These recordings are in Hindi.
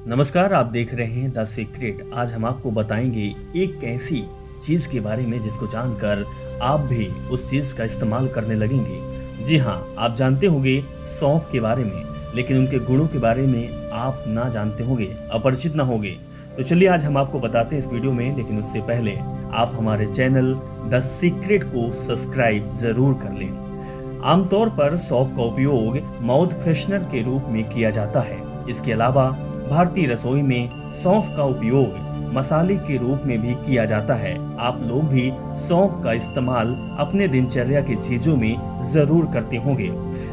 नमस्कार, आप देख रहे हैं द सीक्रेट। आज हम आपको बताएंगे एक ऐसी चीज के बारे में जिसको जानकर आप भी उस चीज का इस्तेमाल करने लगेंगे। जी हाँ, आप जानते होंगे सौंफ के बारे में, लेकिन उनके गुणों के बारे में आप ना जानते होंगे, अपरिचित ना होंगे। तो चलिए आज हम आपको बताते हैं इस वीडियो में, लेकिन उससे पहले आप हमारे चैनल द सीक्रेट को सब्सक्राइब जरूर कर लें। आमतौर पर सौंफ का उपयोग माउथ फ्रेशनर के रूप में किया जाता है। इसके अलावा भारतीय रसोई में सौंफ का उपयोग मसाले के रूप में भी किया जाता है। आप लोग भी सौंफ का इस्तेमाल अपने दिनचर्या की चीजों में जरूर करते होंगे,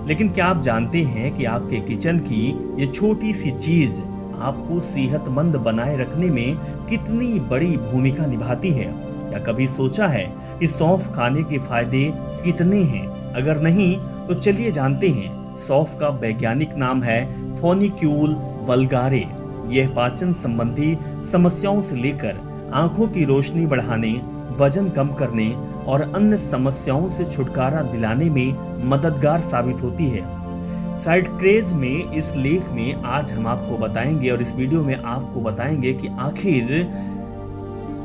लेकिन क्या आप जानते हैं कि आपके किचन की ये छोटी सी चीज आपको सेहतमंद बनाए रखने में कितनी बड़ी भूमिका निभाती है? या कभी सोचा है कि सौंफ खाने के फायदे कितने हैं? अगर नहीं तो चलिए जानते हैं। सौंफ का वैज्ञानिक नाम है फोनिक्यूल वल्गारे। यह पाचन संबंधी समस्याओं से लेकर आंखों की रोशनी बढ़ाने, वजन कम करने और अन्य समस्याओं से छुटकारा दिलाने में मददगार साबित होती है। साइट्रेज में इस लेख में आज हम आपको बताएंगे और इस वीडियो में आपको बताएंगे कि आखिर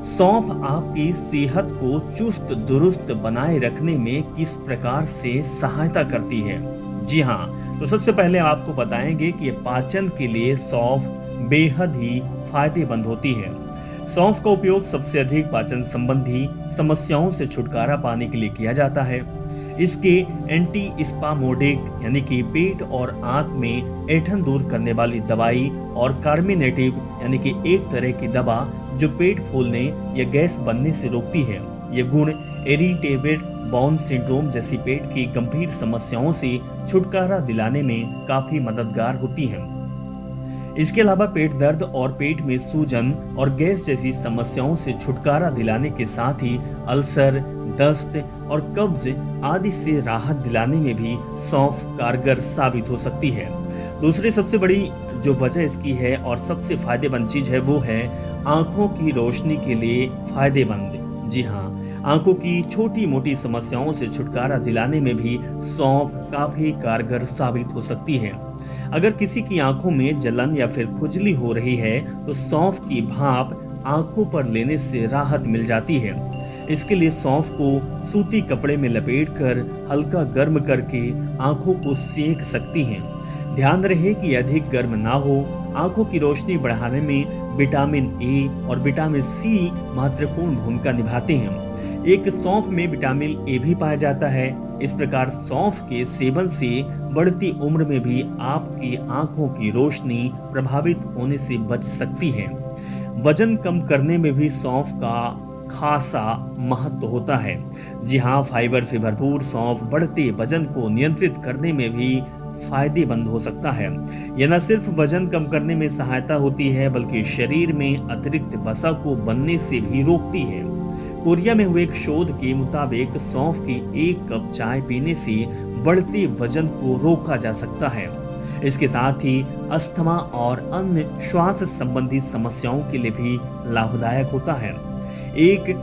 सौंफ आपकी सेहत को चुस्त दुरुस्त बनाए रखने में किस प्रकार से सहायता करती है। जी हाँ, तो सबसे पहले आपको बताएंगे कि पाचन के लिए सौंफ बेहद ही फायदेमंद होती है। सौंफ का उपयोग सबसे अधिक पाचन संबंधी समस्याओं से छुटकारा पाने के लिए किया जाता है। इसके एंटी स्पामोडिक यानी कि पेट और आंत में ऐंठन दूर करने वाली दवाई और कार्मिनेटिव यानी कि एक तरह की दवा जो पेट फूलने या गैस बनने से रोकती है। ये गुण इरिटेबल बाउल सिंड्रोम जैसी पेट की गंभीर समस्याओं से छुटकारा दिलाने में काफी मददगार होती हैं। इसके अलावा पेट दर्द और पेट में सूजन और गैस जैसी समस्याओं से छुटकारा दिलाने के साथ ही अल्सर, दस्त और कब्ज आदि से राहत दिलाने में भी सौंफ कारगर साबित हो सकती है। दूसरी सबसे बड़ी जो वजह इसकी है और सबसे फायदेमंद चीज है वो है आंखों की रोशनी के लिए फायदेमंद। जी हाँ, आंखों की छोटी मोटी समस्याओं से छुटकारा दिलाने में भी सौंफ काफी कारगर साबित हो सकती है। अगर किसी की आंखों में जलन या फिर खुजली हो रही है तो सौंफ की भाप आंखों पर लेने से राहत मिल जाती है। इसके लिए सौंफ को सूती कपड़े में लपेटकर हल्का गर्म करके आंखों को सेक सकती हैं। ध्यान रहे कि अधिक गर्म ना हो। आंखों की रोशनी बढ़ाने में विटामिन ए और विटामिन सी महत्वपूर्ण भूमिका निभाते हैं। एक सौंफ में विटामिन ए भी पाया जाता है। इस प्रकार सौंफ के सेवन से बढ़ती उम्र में भी आपकी आंखों की रोशनी प्रभावित होने से बच सकती है। वजन कम करने में भी सौंफ का खासा महत्व होता है। जी हाँ, फाइबर से भरपूर सौंफ बढ़ते वजन को नियंत्रित करने में भी फायदेमंद हो सकता है। यह न सिर्फ वजन कम करने में सहायता होती है बल्कि शरीर में अतिरिक्त वसा को बनने से भी रोकती है। कोरिया में हुए एक शोध के मुताबिक सौंफ की 1 कप चाय पीने से बढ़ते वजन को रोका जा सकता है। इसके साथ ही अस्थमा और अन्य श्वास संबंधी समस्याओं के लिए भी लाभदायक होता है। एक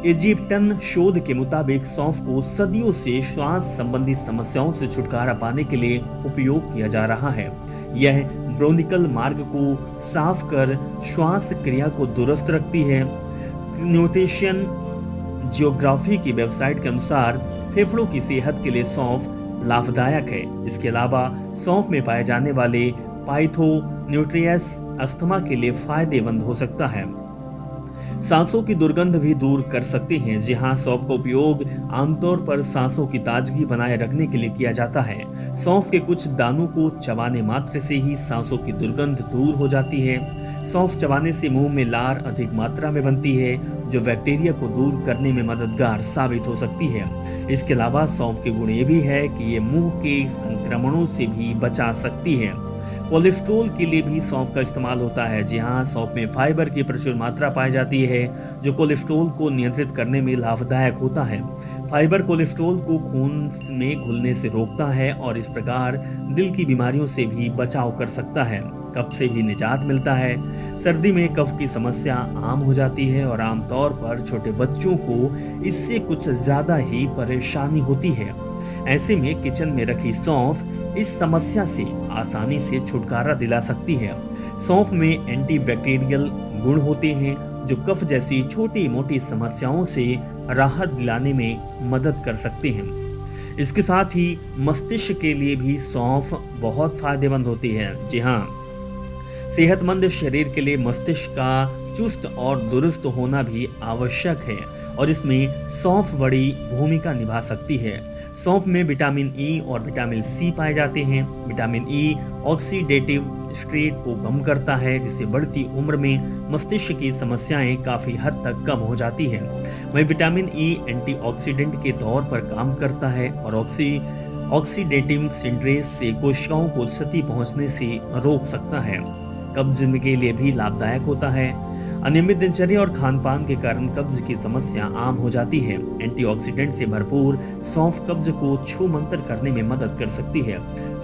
इजिप्टन शोध के मुताबिक सौंफ को सदियों से श्वास संबंधी समस्याओं से छुटकारा पाने के लिए उपयोग किया जा रहा है। यह ब्रोनिकल मार्ग को साफ कर श्वास क्रिया को दुरुस्त रखती है। न्यूट्रिशन जियोग्राफी की वेबसाइट के अनुसार फेफड़ों की सेहत के लिए सौंफ लाभदायक है। इसके अलावा सौंफ में पाए जाने वाले पाइथोन्यूट्रिएंट्स अस्थमा के लिए फायदेमंद हो सकता है। सांसों की दुर्गंध भी दूर कर सकते हैं। जी हाँ, सौंफ का उपयोग आमतौर पर सांसों की ताजगी बनाए रखने के लिए किया जाता है। सौंफ के कुछ दानों को चबाने मात्र से ही सांसों की दुर्गंध दूर हो जाती है। सौंफ चबाने से मुंह में लार अधिक मात्रा में बनती है, जो बैक्टीरिया को दूर करने में मददगार साबित हो सकती है। इसके अलावा सौंफ के गुण ये भी है कि ये मुंह के संक्रमणों से भी बचा सकती है। कोलेस्ट्रॉल के लिए भी सौंफ का इस्तेमाल होता है। जी हाँ, सौंफ में फाइबर की प्रचुर मात्रा पाई जाती है, जो कोलेस्ट्रॉल को नियंत्रित करने में लाभदायक होता है। फाइबर कोलेस्ट्रॉल को खून में घुलने से रोकता है और इस प्रकार दिल की बीमारियों से भी बचाव कर सकता है। कफ से भी निजात मिलता है। सर्दी में कफ की समस्या आम हो जाती है और आमतौर पर छोटे बच्चों को इससे कुछ ज्यादा ही परेशानी होती है। ऐसे में किचन में रखी सौंफ इस समस्या से आसानी से छुटकारा दिला सकती है। सौंफ में एंटीबैक्टीरियल गुण होते हैं जो कफ जैसी छोटी मोटी समस्याओं से राहत दिलाने में मदद कर सकते हैं। इसके साथ ही मस्तिष्क के लिए भी सौंफ बहुत फायदेमंद होती है। जी हाँ, सेहतमंद शरीर के लिए मस्तिष्क का चुस्त और दुरुस्त होना भी आवश्यक है और इसमें सौंफ बड़ी भूमिका निभा सकती है। सौंफ में विटामिन ई और विटामिन सी पाए जाते हैं। विटामिन ई ऑक्सीडेटिव स्ट्रेस को कम करता है जिससे बढ़ती उम्र में मस्तिष्क की समस्याएं काफी हद तक कम हो जाती हैं। वहीं विटामिन ई एंटीऑक्सीडेंट के तौर पर काम करता है और ऑक्सीडेटिव स्ट्रेस से कोशिकाओं को क्षति पहुंचने से रोक सकता है। कब्ज के लिए भी लाभदायक होता है। अनियमित दिनचर्या और खान-पान के कारण कब्ज की समस्या आम हो जाती है। एंटीऑक्सीडेंट से भरपूर सौंफ कब्ज को छूमंतर करने में मदद कर सकती है।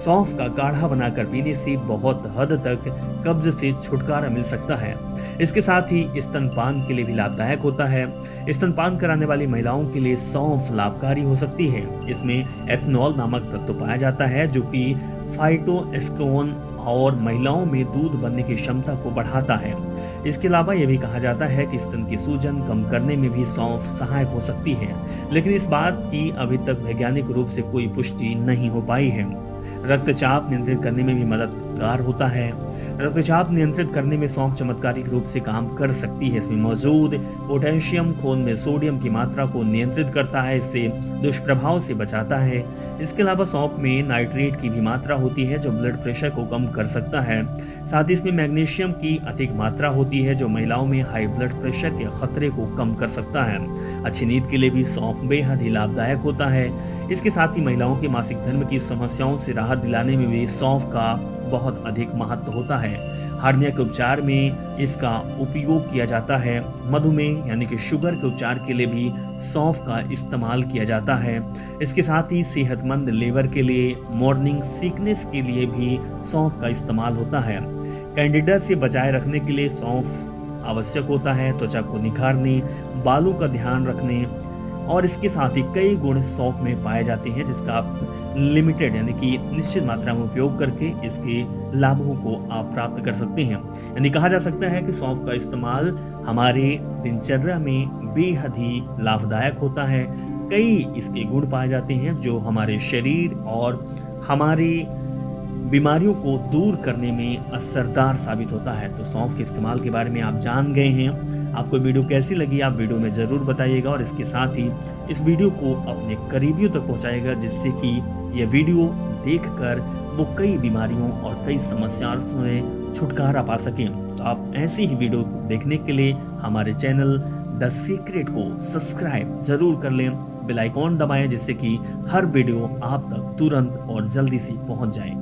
सौंफ का काढ़ा बनाकर पीने से बहुत हद तक कब्ज से छुटकारा मिल सकता है। इसके साथ ही स्तनपान के लिए भी लाभदायक होता है। स्तनपान कराने वाली महिलाओं के लिए सौंफ लाभकारी हो सकती है। इसमें एथेनॉल नामक तत्व पाया जाता है जो कि फाइटोएस्ट्रोन और महिलाओं में दूध बनने की क्षमता को बढ़ाता है। इसके अलावा यह भी कहा जाता है कि स्तन की सूजन कम करने में भी सौंफ सहायक हो सकती है, लेकिन इस बात की अभी तक वैज्ञानिक रूप से कोई पुष्टि नहीं हो पाई है। रक्तचाप नियंत्रित करने में भी मददगार होता है। रक्तचाप नियंत्रित करने में सौंफ चमत्कारिक रूप से काम कर सकती है। इसमें मौजूद पोटेशियम खून में सोडियम की मात्रा को नियंत्रित करता है, इससे दुष्प्रभाव से बचाता है। इसके अलावा सौंफ में नाइट्रेट की भी मात्रा होती है जो ब्लड प्रेशर को कम कर सकता है। साथ ही इसमें मैग्नीशियम की अधिक मात्रा होती है जो महिलाओं में हाई ब्लड प्रेशर के खतरे को कम कर सकता है। अच्छी नींद के लिए भी सौंफ बेहद ही लाभदायक होता है। इसके साथ ही महिलाओं के मासिक धर्म की समस्याओं से राहत दिलाने में भी सौंफ का बहुत अधिक महत्व होता है। हार्निया के उपचार में इसका उपयोग किया जाता है। मधुमेह यानी कि शुगर के उपचार के लिए भी सौंफ का इस्तेमाल किया जाता है। इसके साथ ही सेहतमंद लीवर के लिए, मॉर्निंग सिकनेस के लिए भी सौंफ का इस्तेमाल होता है। कैंडिडा से बचाए रखने के लिए सौंफ आवश्यक होता है। त्वचा को निखारने, बालों का ध्यान रखने और इसके साथ ही कई गुण सौंफ में पाए जाते हैं जिसका आप लिमिटेड यानी कि निश्चित मात्रा में उपयोग करके इसके लाभों को आप प्राप्त कर सकते हैं। यानी कहा जा सकता है कि सौंफ का इस्तेमाल हमारे दिनचर्या में बेहद ही लाभदायक होता है। कई इसके गुण पाए जाते हैं जो हमारे शरीर और हमारी बीमारियों को दूर करने में असरदार साबित होता है। तो सौंफ के इस्तेमाल के बारे में आप जान गए हैं। आपको वीडियो कैसी लगी आप वीडियो में ज़रूर बताइएगा और इसके साथ ही इस वीडियो को अपने करीबियों तक पहुंचाइएगा जिससे कि यह वीडियो देखकर वो कई बीमारियों और कई समस्याओं से छुटकारा पा सकें। तो आप ऐसी ही वीडियो देखने के लिए हमारे चैनल द सीक्रेट को सब्सक्राइब ज़रूर कर लें, बेल आइकॉन दबाएं जिससे कि हर वीडियो आप तक तुरंत और जल्दी से पहुंच जाए।